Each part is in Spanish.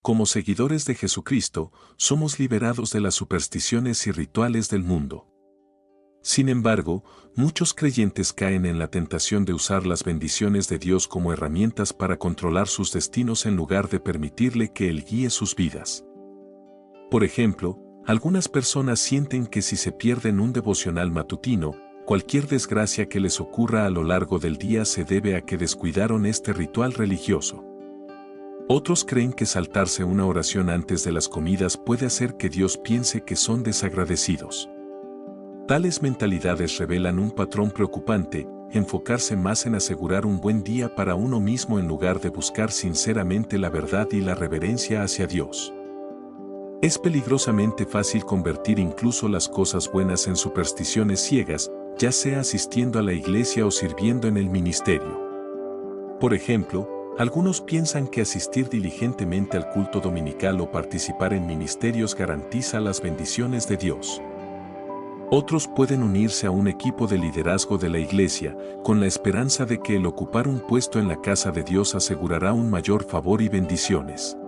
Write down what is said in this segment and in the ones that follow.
Como seguidores de Jesucristo, somos liberados de las supersticiones y rituales del mundo. Sin embargo, muchos creyentes caen en la tentación de usar las bendiciones de Dios como herramientas para controlar sus destinos en lugar de permitirle que Él guíe sus vidas. Por ejemplo, algunas personas sienten que si se pierden un devocional matutino, cualquier desgracia que les ocurra a lo largo del día se debe a que descuidaron este ritual religioso. Otros creen que saltarse una oración antes de las comidas puede hacer que Dios piense que son desagradecidos. Tales mentalidades revelan un patrón preocupante, enfocarse más en asegurar un buen día para uno mismo en lugar de buscar sinceramente la verdad y la reverencia hacia Dios. Es peligrosamente fácil convertir incluso las cosas buenas en supersticiones ciegas, ya sea asistiendo a la iglesia o sirviendo en el ministerio. Por ejemplo, algunos piensan que asistir diligentemente al culto dominical o participar en ministerios garantiza las bendiciones de Dios. Otros pueden unirse a un equipo de liderazgo de la iglesia, con la esperanza de que el ocupar un puesto en la casa de Dios asegurará un mayor favor y bendiciones.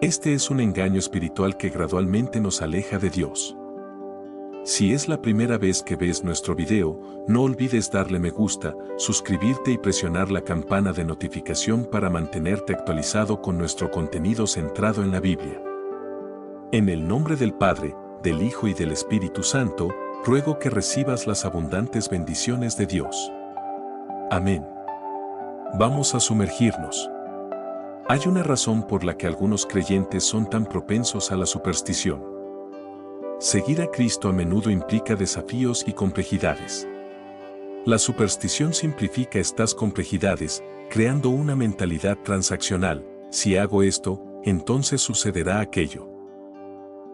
Este es un engaño espiritual que gradualmente nos aleja de Dios. Si es la primera vez que ves nuestro video, no olvides darle me gusta, suscribirte y presionar la campana de notificación para mantenerte actualizado con nuestro contenido centrado en la Biblia. En el nombre del Padre, del Hijo y del Espíritu Santo, ruego que recibas las abundantes bendiciones de Dios. Amén. Vamos a sumergirnos. Hay una razón por la que algunos creyentes son tan propensos a la superstición. Seguir a Cristo a menudo implica desafíos y complejidades. La superstición simplifica estas complejidades, creando una mentalidad transaccional. Si hago esto, entonces sucederá aquello.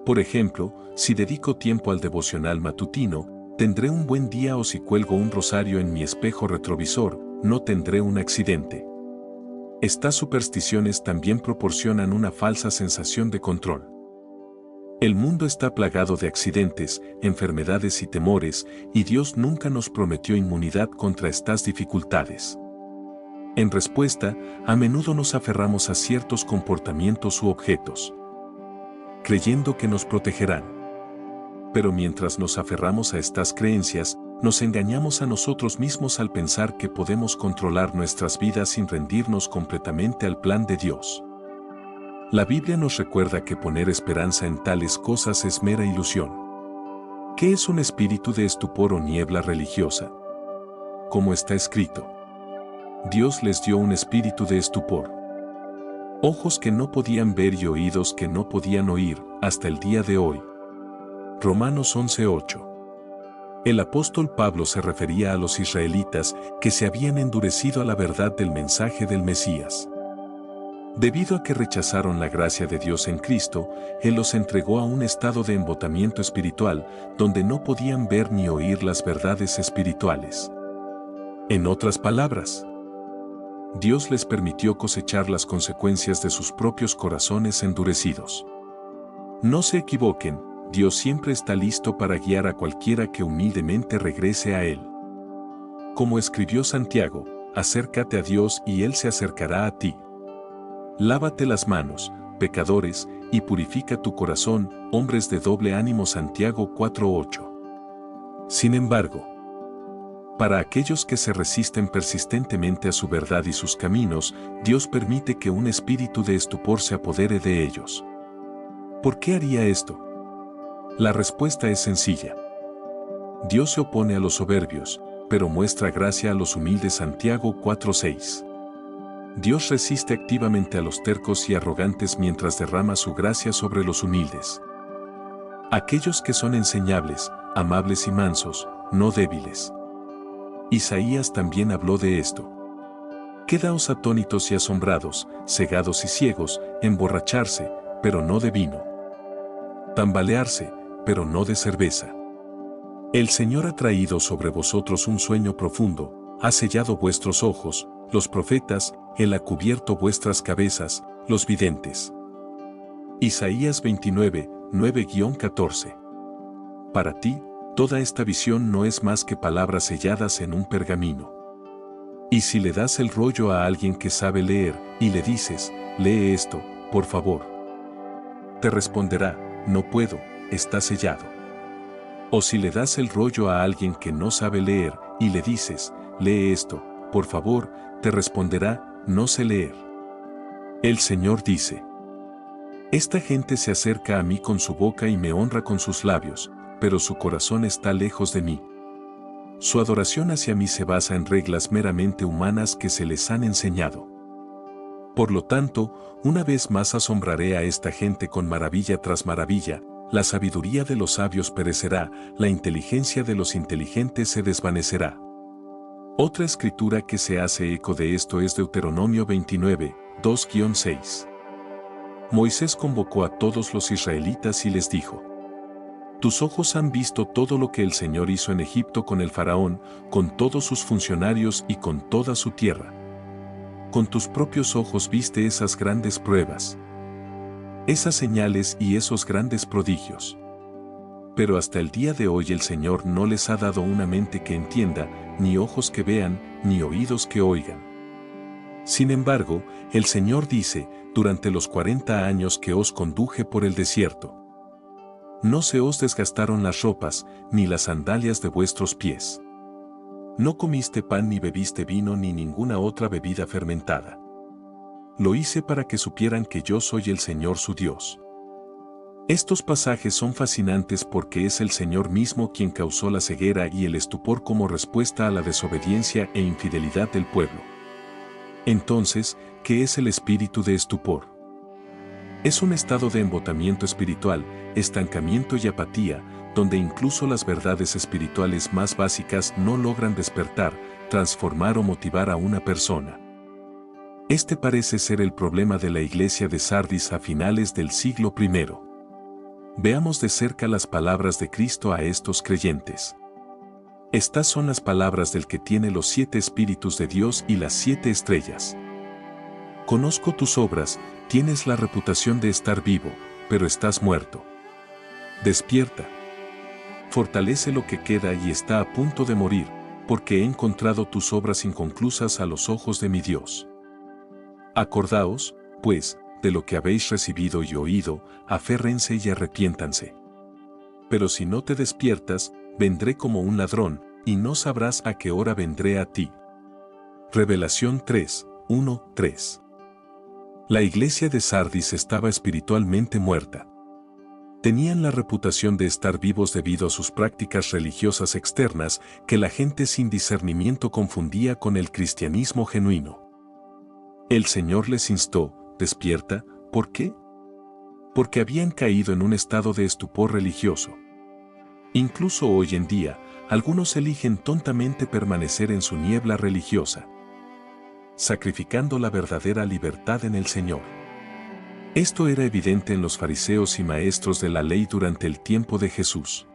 Por ejemplo, si dedico tiempo al devocional matutino, tendré un buen día, o si cuelgo un rosario en mi espejo retrovisor, no tendré un accidente. Estas supersticiones también proporcionan una falsa sensación de control. El mundo está plagado de accidentes, enfermedades y temores, y Dios nunca nos prometió inmunidad contra estas dificultades. En respuesta, a menudo nos aferramos a ciertos comportamientos u objetos, creyendo que nos protegerán. Pero mientras nos aferramos a estas creencias, nos engañamos a nosotros mismos al pensar que podemos controlar nuestras vidas sin rendirnos completamente al plan de Dios. La Biblia nos recuerda que poner esperanza en tales cosas es mera ilusión. ¿Qué es un espíritu de estupor o niebla religiosa? Como está escrito, Dios les dio un espíritu de estupor. Ojos que no podían ver y oídos que no podían oír, hasta el día de hoy. Romanos 11:8. El apóstol Pablo se refería a los israelitas que se habían endurecido a la verdad del mensaje del Mesías. Debido a que rechazaron la gracia de Dios en Cristo, Él los entregó a un estado de embotamiento espiritual, donde no podían ver ni oír las verdades espirituales. En otras palabras, Dios les permitió cosechar las consecuencias de sus propios corazones endurecidos. No se equivoquen, Dios siempre está listo para guiar a cualquiera que humildemente regrese a Él. Como escribió Santiago, acércate a Dios y Él se acercará a ti. Lávate las manos, pecadores, y purifica tu corazón, hombres de doble ánimo. Santiago 4:8. Sin embargo, para aquellos que se resisten persistentemente a su verdad y sus caminos, Dios permite que un espíritu de estupor se apodere de ellos. ¿Por qué haría esto? La respuesta es sencilla. Dios se opone a los soberbios, pero muestra gracia a los humildes. Santiago 4:6. Dios resiste activamente a los tercos y arrogantes mientras derrama su gracia sobre los humildes. Aquellos que son enseñables, amables y mansos, no débiles. Isaías también habló de esto. Quedaos atónitos y asombrados, cegados y ciegos, emborracharse, pero no de vino. Tambalearse, pero no de cerveza. El Señor ha traído sobre vosotros un sueño profundo, ha sellado vuestros ojos, los profetas, Él ha cubierto vuestras cabezas, los videntes. Isaías 29, 9-14. Para ti, toda esta visión no es más que palabras selladas en un pergamino. Y si le das el rollo a alguien que sabe leer, y le dices, lee esto, por favor, te responderá, no puedo, está sellado. O si le das el rollo a alguien que no sabe leer, y le dices, lee esto, por favor, te responderá, no sé leer. El Señor dice, esta gente se acerca a mí con su boca y me honra con sus labios, pero su corazón está lejos de mí. Su adoración hacia mí se basa en reglas meramente humanas que se les han enseñado. Por lo tanto, una vez más asombraré a esta gente con maravilla tras maravilla, la sabiduría de los sabios perecerá, la inteligencia de los inteligentes se desvanecerá. Otra escritura que se hace eco de esto es Deuteronomio 29, 2-6. Moisés convocó a todos los israelitas y les dijo, tus ojos han visto todo lo que el Señor hizo en Egipto con el faraón, con todos sus funcionarios y con toda su tierra. Con tus propios ojos viste esas grandes pruebas, esas señales y esos grandes prodigios. Pero hasta el día de hoy el Señor no les ha dado una mente que entienda, ni ojos que vean, ni oídos que oigan. Sin embargo, el Señor dice, durante los 40 años que os conduje por el desierto, no se os desgastaron las ropas, ni las sandalias de vuestros pies. No comiste pan ni bebiste vino ni ninguna otra bebida fermentada. Lo hice para que supieran que yo soy el Señor su Dios. Estos pasajes son fascinantes porque es el Señor mismo quien causó la ceguera y el estupor como respuesta a la desobediencia e infidelidad del pueblo. Entonces, ¿qué es el espíritu de estupor? Es un estado de embotamiento espiritual, estancamiento y apatía, donde incluso las verdades espirituales más básicas no logran despertar, transformar o motivar a una persona. Este parece ser el problema de la iglesia de Sardis a finales del siglo I. Veamos de cerca las palabras de Cristo a estos creyentes. Estas son las palabras del que tiene los 7 espíritus de Dios y las 7 estrellas. Conozco tus obras, tienes la reputación de estar vivo, pero estás muerto. Despierta. Fortalece lo que queda y está a punto de morir, porque he encontrado tus obras inconclusas a los ojos de mi Dios. Acordaos, pues, de lo que habéis recibido y oído, aférrense y arrepiéntanse. Pero si no te despiertas, vendré como un ladrón, y no sabrás a qué hora vendré a ti. Revelación 3, 1-3. La iglesia de Sardis estaba espiritualmente muerta. Tenían la reputación de estar vivos debido a sus prácticas religiosas externas que la gente sin discernimiento confundía con el cristianismo genuino. El Señor les instó, despierta, ¿por qué? Porque habían caído en un estado de estupor religioso. Incluso hoy en día, algunos eligen tontamente permanecer en su niebla religiosa, sacrificando la verdadera libertad en el Señor. Esto era evidente en los fariseos y maestros de la ley durante el tiempo de Jesús.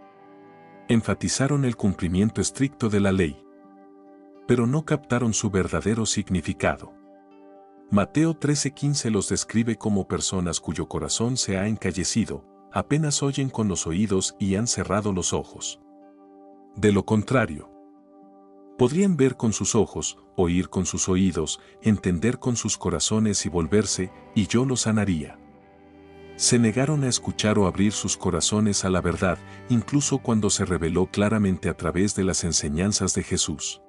Enfatizaron el cumplimiento estricto de la ley, pero no captaron su verdadero significado. Mateo 13:15 los describe como personas cuyo corazón se ha encallecido, apenas oyen con los oídos y han cerrado los ojos. De lo contrario, podrían ver con sus ojos, oír con sus oídos, entender con sus corazones y volverse, y yo los sanaría. Se negaron a escuchar o abrir sus corazones a la verdad, incluso cuando se reveló claramente a través de las enseñanzas de Jesús.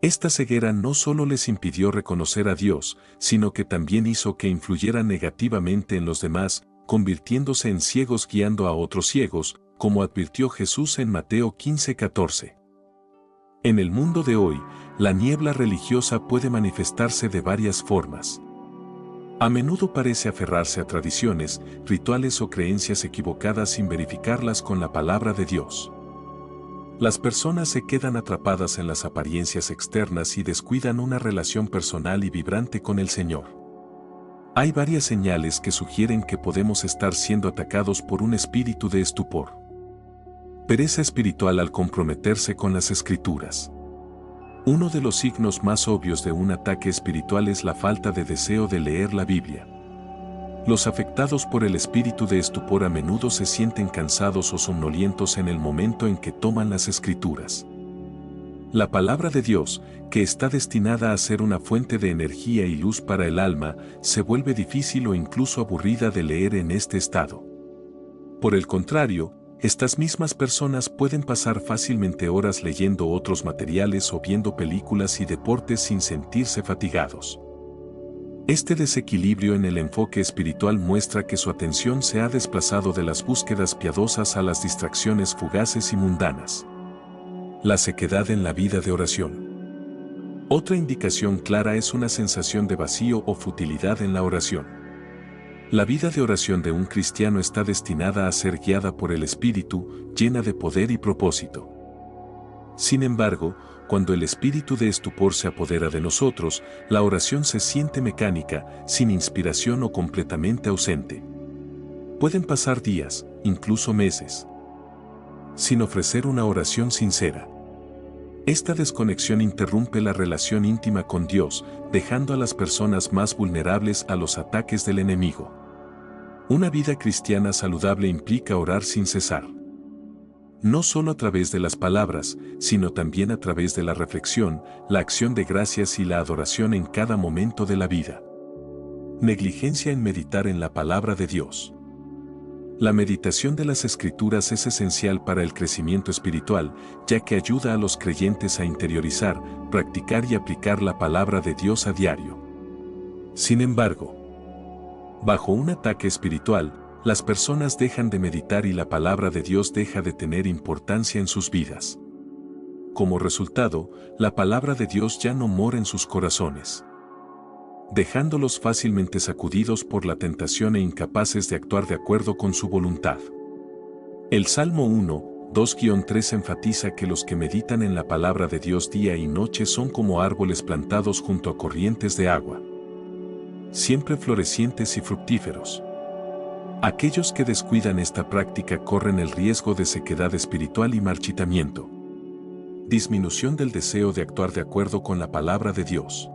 Esta ceguera no solo les impidió reconocer a Dios, sino que también hizo que influyeran negativamente en los demás, convirtiéndose en ciegos guiando a otros ciegos, como advirtió Jesús en Mateo 15:14. En el mundo de hoy, la niebla religiosa puede manifestarse de varias formas. A menudo parece aferrarse a tradiciones, rituales o creencias equivocadas sin verificarlas con la palabra de Dios. Las personas se quedan atrapadas en las apariencias externas y descuidan una relación personal y vibrante con el Señor. Hay varias señales que sugieren que podemos estar siendo atacados por un espíritu de estupor. Pereza espiritual al comprometerse con las Escrituras. Uno de los signos más obvios de un ataque espiritual es la falta de deseo de leer la Biblia. Los afectados por el espíritu de estupor a menudo se sienten cansados o somnolientos en el momento en que toman las Escrituras. La palabra de Dios, que está destinada a ser una fuente de energía y luz para el alma, se vuelve difícil o incluso aburrida de leer en este estado. Por el contrario, estas mismas personas pueden pasar fácilmente horas leyendo otros materiales o viendo películas y deportes sin sentirse fatigados. Este desequilibrio en el enfoque espiritual muestra que su atención se ha desplazado de las búsquedas piadosas a las distracciones fugaces y mundanas. La sequedad en la vida de oración. Otra indicación clara es una sensación de vacío o futilidad en la oración. La vida de oración de un cristiano está destinada a ser guiada por el Espíritu, llena de poder y propósito. Sin embargo, cuando el espíritu de estupor se apodera de nosotros, la oración se siente mecánica, sin inspiración o completamente ausente. Pueden pasar días, incluso meses, sin ofrecer una oración sincera. Esta desconexión interrumpe la relación íntima con Dios, dejando a las personas más vulnerables a los ataques del enemigo. Una vida cristiana saludable implica orar sin cesar. No solo a través de las palabras, sino también a través de la reflexión, la acción de gracias y la adoración en cada momento de la vida. Negligencia en meditar en la palabra de Dios. La meditación de las Escrituras es esencial para el crecimiento espiritual, ya que ayuda a los creyentes a interiorizar, practicar y aplicar la palabra de Dios a diario. Sin embargo, bajo un ataque espiritual, las personas dejan de meditar y la palabra de Dios deja de tener importancia en sus vidas. Como resultado, la palabra de Dios ya no mora en sus corazones, dejándolos fácilmente sacudidos por la tentación e incapaces de actuar de acuerdo con su voluntad. El Salmo 1, 2-3 enfatiza que los que meditan en la palabra de Dios día y noche son como árboles plantados junto a corrientes de agua, siempre florecientes y fructíferos. Aquellos que descuidan esta práctica corren el riesgo de sequedad espiritual y marchitamiento. Disminución del deseo de actuar de acuerdo con la palabra de Dios.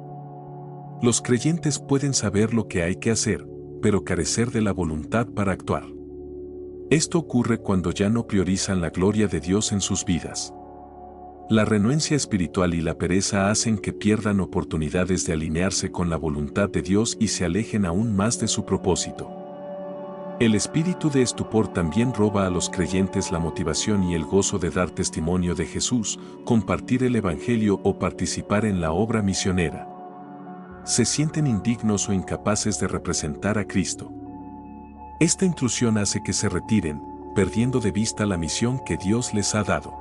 Los creyentes pueden saber lo que hay que hacer, pero carecer de la voluntad para actuar. Esto ocurre cuando ya no priorizan la gloria de Dios en sus vidas. La renuencia espiritual y la pereza hacen que pierdan oportunidades de alinearse con la voluntad de Dios y se alejen aún más de su propósito. El espíritu de estupor también roba a los creyentes la motivación y el gozo de dar testimonio de Jesús, compartir el Evangelio o participar en la obra misionera. Se sienten indignos o incapaces de representar a Cristo. Esta intrusión hace que se retiren, perdiendo de vista la misión que Dios les ha dado.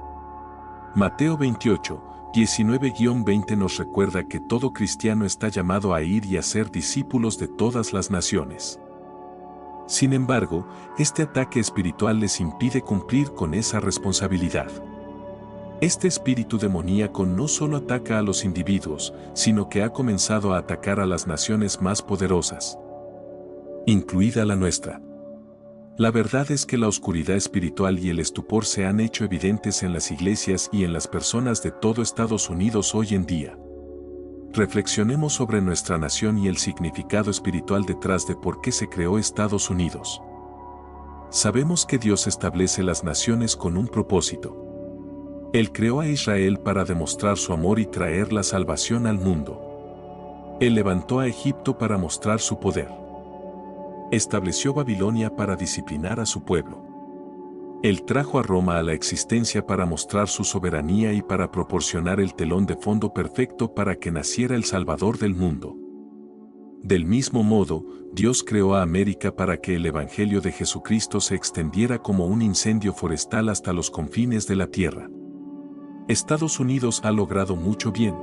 Mateo 28, 19-20 nos recuerda que todo cristiano está llamado a ir y a ser discípulos de todas las naciones. Sin embargo, este ataque espiritual les impide cumplir con esa responsabilidad. Este espíritu demoníaco no solo ataca a los individuos, sino que ha comenzado a atacar a las naciones más poderosas, incluida la nuestra. La verdad es que la oscuridad espiritual y el estupor se han hecho evidentes en las iglesias y en las personas de todo Estados Unidos hoy en día. Reflexionemos sobre nuestra nación y el significado espiritual detrás de por qué se creó Estados Unidos. Sabemos que Dios establece las naciones con un propósito. Él creó a Israel para demostrar su amor y traer la salvación al mundo. Él levantó a Egipto para mostrar su poder. Estableció Babilonia para disciplinar a su pueblo. Él trajo a Roma a la existencia para mostrar su soberanía y para proporcionar el telón de fondo perfecto para que naciera el Salvador del mundo. Del mismo modo, Dios creó a América para que el Evangelio de Jesucristo se extendiera como un incendio forestal hasta los confines de la tierra. Estados Unidos ha logrado mucho bien.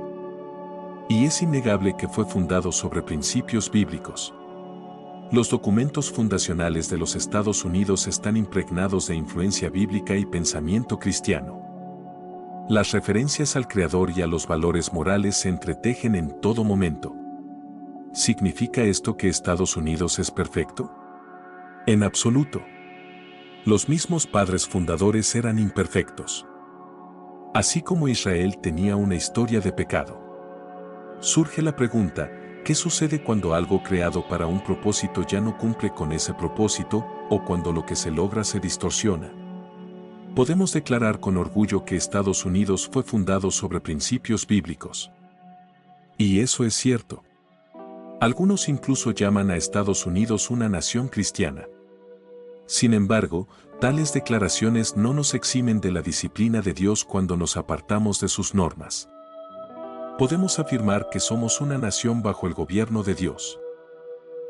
Y es innegable que fue fundado sobre principios bíblicos. Los documentos fundacionales de los Estados Unidos están impregnados de influencia bíblica y pensamiento cristiano. Las referencias al Creador y a los valores morales se entretejen en todo momento. ¿Significa esto que Estados Unidos es perfecto? En absoluto. Los mismos padres fundadores eran imperfectos. Así como Israel tenía una historia de pecado. Surge la pregunta, ¿qué sucede cuando algo creado para un propósito ya no cumple con ese propósito, o cuando lo que se logra se distorsiona? Podemos declarar con orgullo que Estados Unidos fue fundado sobre principios bíblicos. Y eso es cierto. Algunos incluso llaman a Estados Unidos una nación cristiana. Sin embargo, tales declaraciones no nos eximen de la disciplina de Dios cuando nos apartamos de sus normas. Podemos afirmar que somos una nación bajo el gobierno de Dios.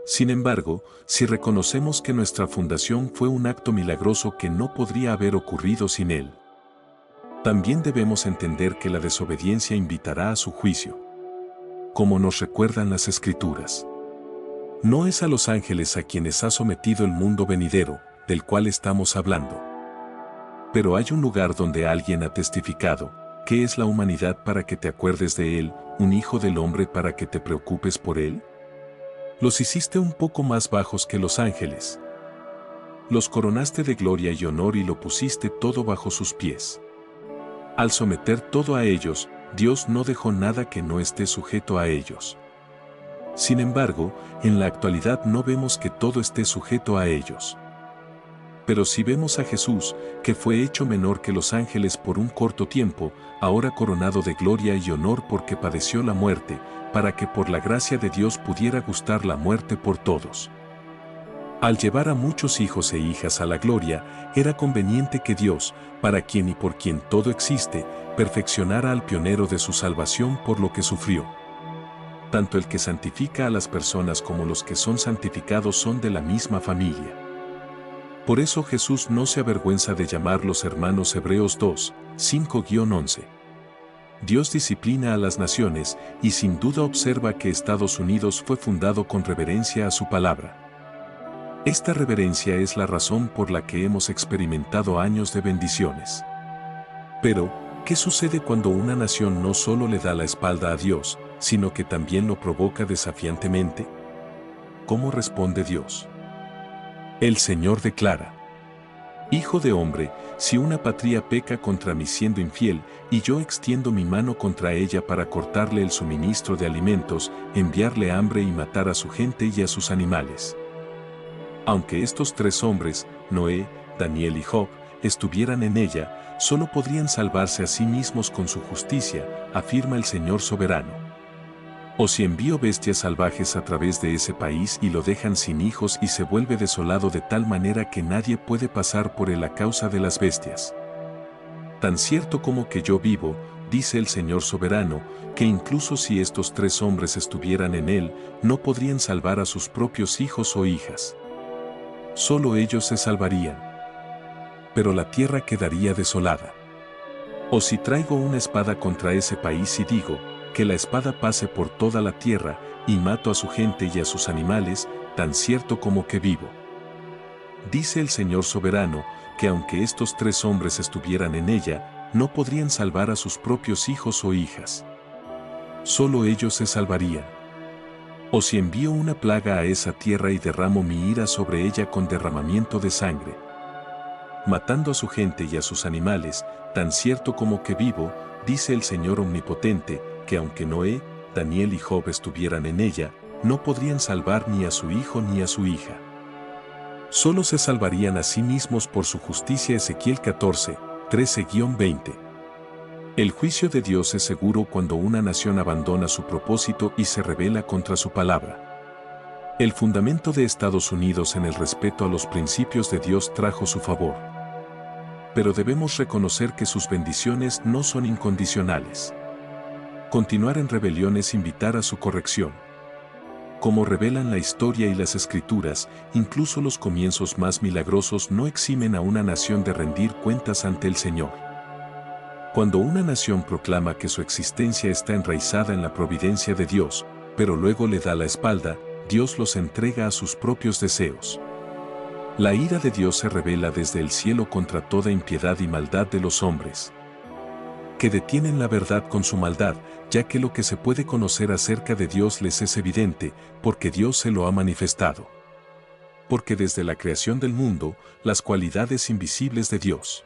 Sin embargo, si reconocemos que nuestra fundación fue un acto milagroso que no podría haber ocurrido sin Él, también debemos entender que la desobediencia invitará a su juicio. Como nos recuerdan las Escrituras. No es a los ángeles a quienes ha sometido el mundo venidero, del cual estamos hablando. Pero hay un lugar donde alguien ha testificado, que es la humanidad para que te acuerdes de él, un hijo del hombre para que te preocupes por él. Los hiciste un poco más bajos que los ángeles. Los coronaste de gloria y honor y lo pusiste todo bajo sus pies. Al someter todo a ellos, Dios no dejó nada que no esté sujeto a ellos. Sin embargo, en la actualidad no vemos que todo esté sujeto a ellos. Pero si vemos a Jesús, que fue hecho menor que los ángeles por un corto tiempo, ahora coronado de gloria y honor porque padeció la muerte, para que por la gracia de Dios pudiera gustar la muerte por todos. Al llevar a muchos hijos e hijas a la gloria, era conveniente que Dios, para quien y por quien todo existe, perfeccionara al pionero de su salvación por lo que sufrió. Tanto el que santifica a las personas como los que son santificados son de la misma familia. Por eso Jesús no se avergüenza de llamarlos hermanos. Hebreos 2, 5-11. Dios disciplina a las naciones y sin duda observa que Estados Unidos fue fundado con reverencia a su palabra. Esta reverencia es la razón por la que hemos experimentado años de bendiciones. Pero, ¿qué sucede cuando una nación no solo le da la espalda a Dios, sino que también lo provoca desafiantemente? ¿Cómo responde Dios? El Señor declara: Hijo de hombre, si una patria peca contra mí siendo infiel, y yo extiendo mi mano contra ella para cortarle el suministro de alimentos, enviarle hambre y matar a su gente y a sus animales. Aunque estos tres hombres, Noé, Daniel y Job, estuvieran en ella, solo podrían salvarse a sí mismos con su justicia, afirma el Señor soberano. O si envío bestias salvajes a través de ese país y lo dejan sin hijos y se vuelve desolado de tal manera que nadie puede pasar por él a causa de las bestias. Tan cierto como que yo vivo, dice el Señor soberano, que incluso si estos tres hombres estuvieran en él, no podrían salvar a sus propios hijos o hijas. Solo ellos se salvarían. Pero la tierra quedaría desolada. O si traigo una espada contra ese país y digo, que la espada pase por toda la tierra, y mato a su gente y a sus animales, tan cierto como que vivo. Dice el Señor soberano, que aunque estos tres hombres estuvieran en ella, no podrían salvar a sus propios hijos o hijas. Solo ellos se salvarían. O si envío una plaga a esa tierra y derramo mi ira sobre ella con derramamiento de sangre, matando a su gente y a sus animales, tan cierto como que vivo, dice el Señor omnipotente, que aunque Noé, Daniel y Job estuvieran en ella, no podrían salvar ni a su hijo ni a su hija. Solo se salvarían a sí mismos por su justicia. Ezequiel 14, 13-20. El juicio de Dios es seguro cuando una nación abandona su propósito y se rebela contra su palabra. El fundamento de Estados Unidos en el respeto a los principios de Dios trajo su favor. Pero debemos reconocer que sus bendiciones no son incondicionales. Continuar en rebelión es invitar a su corrección. Como revelan la historia y las Escrituras, incluso los comienzos más milagrosos no eximen a una nación de rendir cuentas ante el Señor. Cuando una nación proclama que su existencia está enraizada en la providencia de Dios, pero luego le da la espalda, Dios los entrega a sus propios deseos. La ira de Dios se revela desde el cielo contra toda impiedad y maldad de los hombres, que detienen la verdad con su maldad, ya que lo que se puede conocer acerca de Dios les es evidente, porque Dios se lo ha manifestado. Porque desde la creación del mundo, las cualidades invisibles de Dios,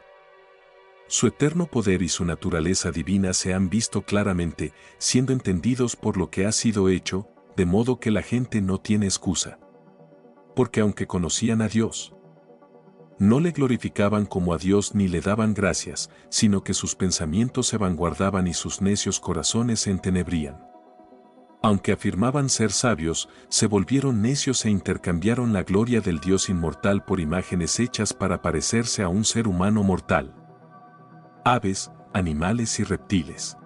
su eterno poder y su naturaleza divina se han visto claramente, siendo entendidos por lo que ha sido hecho, de modo que la gente no tiene excusa. Porque aunque conocían a Dios, No le glorificaban como a Dios ni le daban gracias, sino que sus pensamientos se vanguardaban y sus necios corazones se entenebrían. Aunque afirmaban ser sabios, se volvieron necios e intercambiaron la gloria del Dios inmortal por imágenes hechas para parecerse a un ser humano mortal. Aves, animales y reptiles.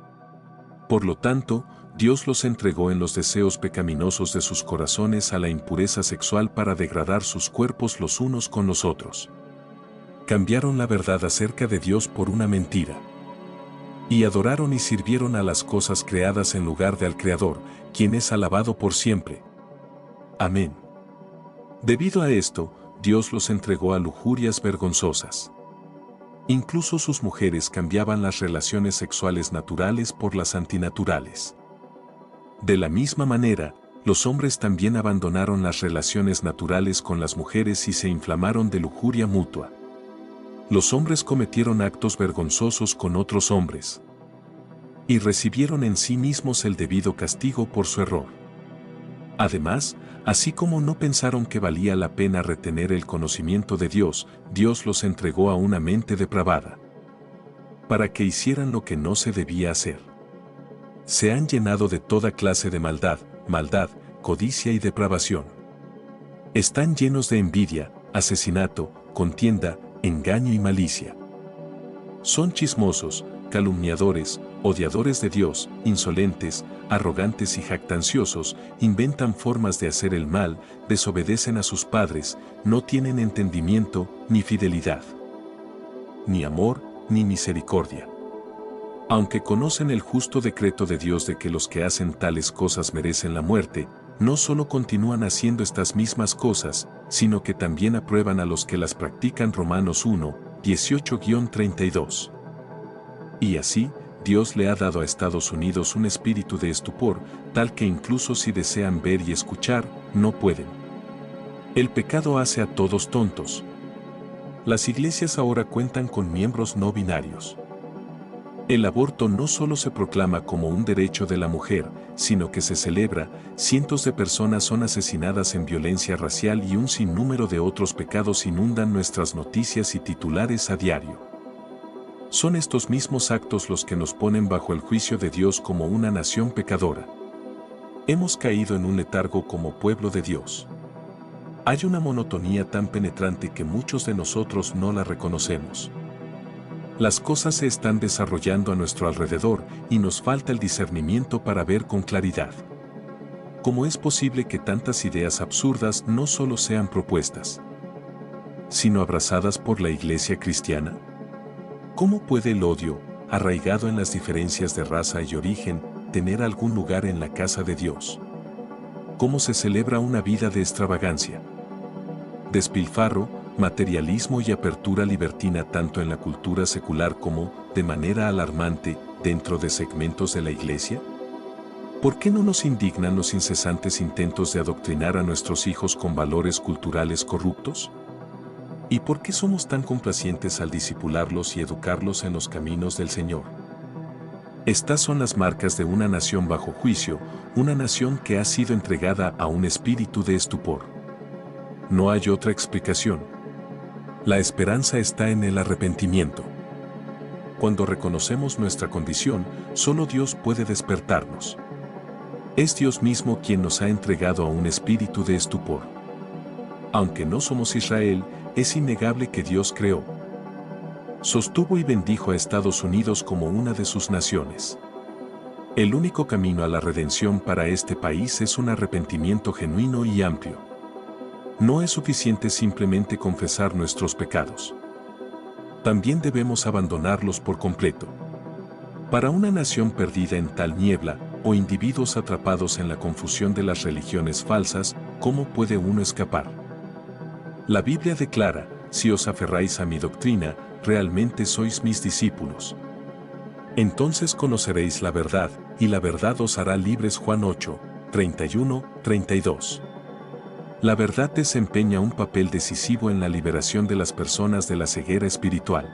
Por lo tanto, Dios los entregó en los deseos pecaminosos de sus corazones a la impureza sexual para degradar sus cuerpos los unos con los otros. Cambiaron la verdad acerca de Dios por una mentira. Y adoraron y sirvieron a las cosas creadas en lugar de al Creador, quien es alabado por siempre. Amén. Debido a esto, Dios los entregó a lujurias vergonzosas. Incluso sus mujeres cambiaban las relaciones sexuales naturales por las antinaturales. De la misma manera, los hombres también abandonaron las relaciones naturales con las mujeres y se inflamaron de lujuria mutua. Los hombres cometieron actos vergonzosos con otros hombres y recibieron en sí mismos el debido castigo por su error. Además, así como no pensaron que valía la pena retener el conocimiento de Dios, Dios los entregó a una mente depravada para que hicieran lo que no se debía hacer. Se han llenado de toda clase de maldad, codicia y depravación. Están llenos de envidia, asesinato, contienda, engaño y malicia. Son chismosos, calumniadores, odiadores de Dios, insolentes, arrogantes y jactanciosos, inventan formas de hacer el mal, desobedecen a sus padres, no tienen entendimiento, ni fidelidad, ni amor, ni misericordia. Aunque conocen el justo decreto de Dios de que los que hacen tales cosas merecen la muerte, no solo continúan haciendo estas mismas cosas, sino que también aprueban a los que las practican. Romanos 1, 18-32. Y así, Dios le ha dado a Estados Unidos un espíritu de estupor, tal que incluso si desean ver y escuchar, no pueden. El pecado hace a todos tontos. Las iglesias ahora cuentan con miembros no binarios. El aborto no solo se proclama como un derecho de la mujer, sino que se celebra, cientos de personas son asesinadas en violencia racial y un sinnúmero de otros pecados inundan nuestras noticias y titulares a diario. Son estos mismos actos los que nos ponen bajo el juicio de Dios como una nación pecadora. Hemos caído en un letargo como pueblo de Dios. Hay una monotonía tan penetrante que muchos de nosotros no la reconocemos. Las cosas se están desarrollando a nuestro alrededor y nos falta el discernimiento para ver con claridad. ¿Cómo es posible que tantas ideas absurdas no solo sean propuestas, sino abrazadas por la iglesia cristiana? ¿Cómo puede el odio, arraigado en las diferencias de raza y origen, tener algún lugar en la casa de Dios? ¿Cómo se celebra una vida de extravagancia, despilfarro, materialismo y apertura libertina tanto en la cultura secular como, de manera alarmante, dentro de segmentos de la iglesia? ¿Por qué no nos indignan los incesantes intentos de adoctrinar a nuestros hijos con valores culturales corruptos? ¿Y por qué somos tan complacientes al disipularlos y educarlos en los caminos del Señor? Estas son las marcas de una nación bajo juicio, una nación que ha sido entregada a un espíritu de estupor. No hay otra explicación. La esperanza está en el arrepentimiento. Cuando reconocemos nuestra condición, solo Dios puede despertarnos. Es Dios mismo quien nos ha entregado a un espíritu de estupor. Aunque no somos Israel, es innegable que Dios creó, sostuvo y bendijo a Estados Unidos como una de sus naciones. El único camino a la redención para este país es un arrepentimiento genuino y amplio. No es suficiente simplemente confesar nuestros pecados. También debemos abandonarlos por completo. Para una nación perdida en tal niebla, o individuos atrapados en la confusión de las religiones falsas, ¿cómo puede uno escapar? La Biblia declara, si os aferráis a mi doctrina, realmente sois mis discípulos. Entonces conoceréis la verdad, y la verdad os hará libres. Juan 8, 31-32. La verdad desempeña un papel decisivo en la liberación de las personas de la ceguera espiritual,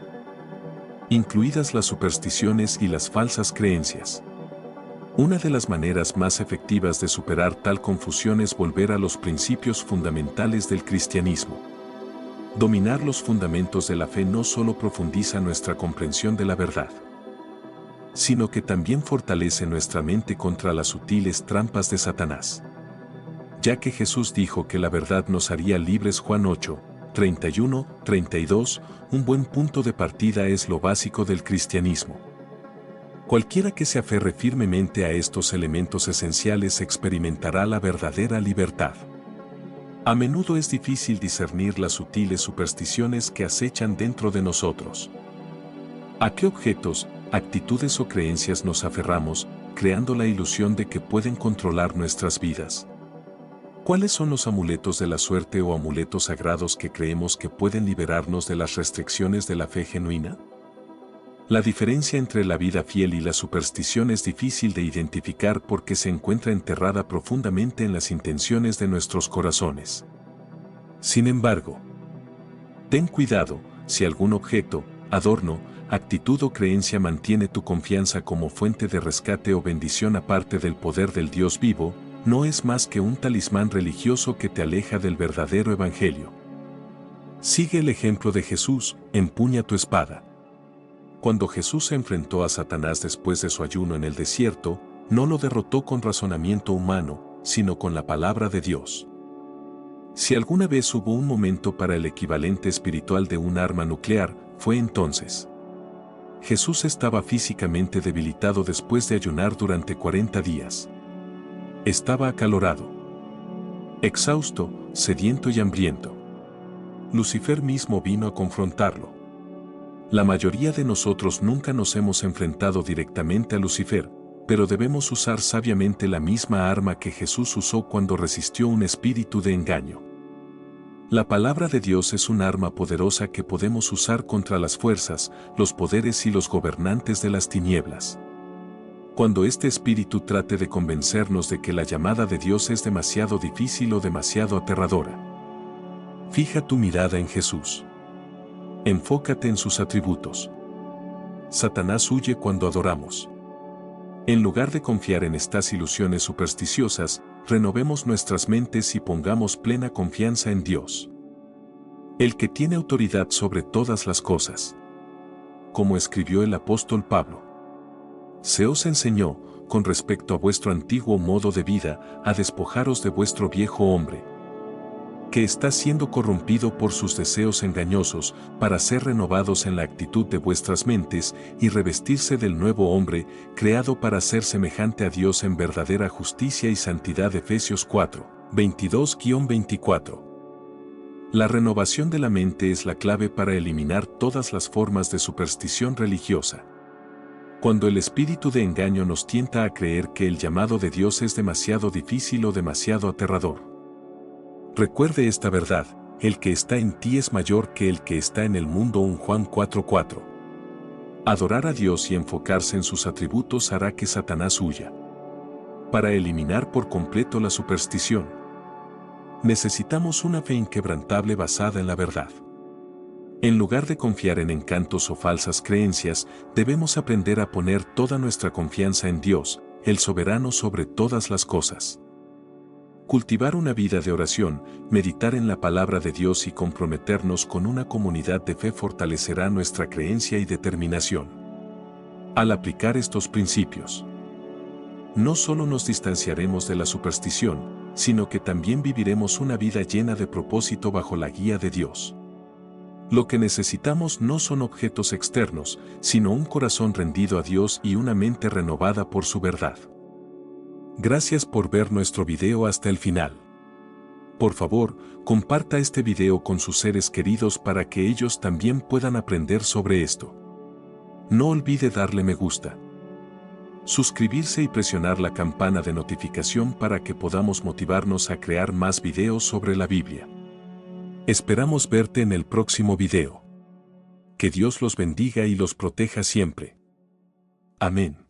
incluidas las supersticiones y las falsas creencias. Una de las maneras más efectivas de superar tal confusión es volver a los principios fundamentales del cristianismo. Dominar los fundamentos de la fe no solo profundiza nuestra comprensión de la verdad, sino que también fortalece nuestra mente contra las sutiles trampas de Satanás. Ya que Jesús dijo que la verdad nos haría libres, Juan 8, 31, 32, un buen punto de partida es lo básico del cristianismo. Cualquiera que se aferre firmemente a estos elementos esenciales experimentará la verdadera libertad. A menudo es difícil discernir las sutiles supersticiones que acechan dentro de nosotros. ¿A qué objetos, actitudes o creencias nos aferramos, creando la ilusión de que pueden controlar nuestras vidas? ¿Cuáles son los amuletos de la suerte o amuletos sagrados que creemos que pueden liberarnos de las restricciones de la fe genuina? La diferencia entre la vida fiel y la superstición es difícil de identificar porque se encuentra enterrada profundamente en las intenciones de nuestros corazones. Sin embargo, ten cuidado si algún objeto, adorno, actitud o creencia mantiene tu confianza como fuente de rescate o bendición aparte del poder del Dios vivo, no es más que un talismán religioso que te aleja del verdadero evangelio. Sigue el ejemplo de Jesús, empuña tu espada. Cuando Jesús se enfrentó a Satanás después de su ayuno en el desierto, no lo derrotó con razonamiento humano, sino con la palabra de Dios. Si alguna vez hubo un momento para el equivalente espiritual de un arma nuclear, fue entonces. Jesús estaba físicamente debilitado después de ayunar durante 40 días. Estaba acalorado, exhausto, sediento y hambriento. Lucifer mismo vino a confrontarlo. La mayoría de nosotros nunca nos hemos enfrentado directamente a Lucifer, pero debemos usar sabiamente la misma arma que Jesús usó cuando resistió un espíritu de engaño. La palabra de Dios es un arma poderosa que podemos usar contra las fuerzas, los poderes y los gobernantes de las tinieblas. Cuando este espíritu trate de convencernos de que la llamada de Dios es demasiado difícil o demasiado aterradora, fija tu mirada en Jesús. Enfócate en sus atributos. Satanás huye cuando adoramos. En lugar de confiar en estas ilusiones supersticiosas, renovemos nuestras mentes y pongamos plena confianza en Dios, el que tiene autoridad sobre todas las cosas. Como escribió el apóstol Pablo, se os enseñó, con respecto a vuestro antiguo modo de vida, a despojaros de vuestro viejo hombre, que está siendo corrompido por sus deseos engañosos, para ser renovados en la actitud de vuestras mentes y revestirse del nuevo hombre, creado para ser semejante a Dios en verdadera justicia y santidad. Efesios 4, 22-24. La renovación de la mente es la clave para eliminar todas las formas de superstición religiosa. Cuando el espíritu de engaño nos tienta a creer que el llamado de Dios es demasiado difícil o demasiado aterrador, recuerde esta verdad: el que está en ti es mayor que el que está en el mundo. 1 Juan 4:4. Adorar a Dios y enfocarse en sus atributos hará que Satanás huya. Para eliminar por completo la superstición, necesitamos una fe inquebrantable basada en la verdad. En lugar de confiar en encantos o falsas creencias, debemos aprender a poner toda nuestra confianza en Dios, el soberano sobre todas las cosas. Cultivar una vida de oración, meditar en la palabra de Dios y comprometernos con una comunidad de fe fortalecerá nuestra creencia y determinación. Al aplicar estos principios, no solo nos distanciaremos de la superstición, sino que también viviremos una vida llena de propósito bajo la guía de Dios. Lo que necesitamos no son objetos externos, sino un corazón rendido a Dios y una mente renovada por su verdad. Gracias por ver nuestro video hasta el final. Por favor, comparta este video con sus seres queridos para que ellos también puedan aprender sobre esto. No olvide darle me gusta, suscribirse y presionar la campana de notificación para que podamos motivarnos a crear más videos sobre la Biblia. Esperamos verte en el próximo video. Que Dios los bendiga y los proteja siempre. Amén.